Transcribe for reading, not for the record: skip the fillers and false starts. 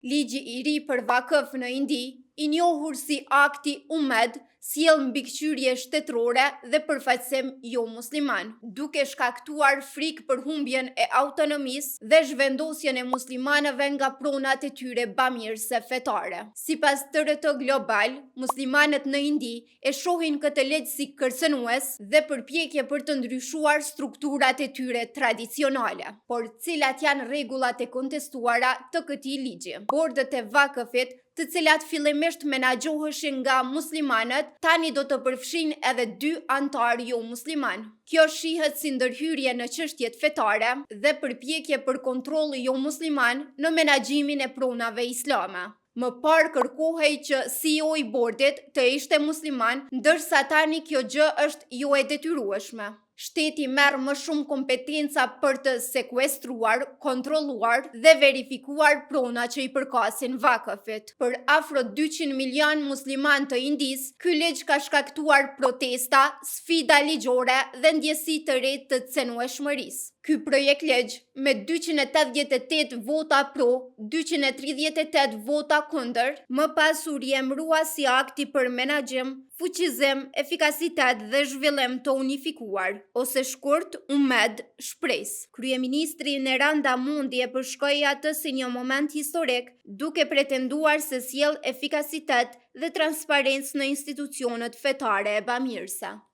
Ligji I ri për vakëf në Indi, I njohur si Akti Umed, sjell mbikëqyrje shtetërore dhe përfaqësim jo musliman, duke shkaktuar frikë për humbjen e autonomisë dhe zhvendosjen e muslimanëve nga pronat e tyre bamirëse fetare. Sipas TRT Global, muslimanët në Indi e shohin këtë ligj si kërcënues dhe përpjekje për të ndryshuar strukturat e tyre tradicionale. Por cilat janë rregullat e kontestuara të këtij ligji? Bordët e vakëfit, të cilat fillimisht menaxhoheshin nga muslimanët, tani do të përfshin edhe 2 antar jo musliman. Kjo shihet si ndërhyrje në çështjet fetare dhe përpjekje për kontroll jo musliman në menaxhimin e pronave islame. Më parë kërkohej që CEO I bordit të ishte musliman, ndërsa tani kjo gjë është jo e detyrueshme. Shteti merr më shumë kompetenca për të sekuestruar, kontrolluar dhe verifikuar prona që I përkasin vakëfit. Për afro 200 milion musliman të Indis, ky ligj ka shkaktuar protesta, sfida ligjore dhe ndjesi të re të cenueshmërisë. Ky projekt ligj me 288 vota pro, 238 vota kundër, më pas u riemrua si akti për menaxhim, fuqizim, efikasitet dhe zhvillim të unifikuar, ose shkurt UMED, shpresë. Kryeministri Neranda Modi e përshkroi atë si një moment historik, duke pretenduar se sjell efikasitet dhe transparencë në institucionet fetare e bamirëse.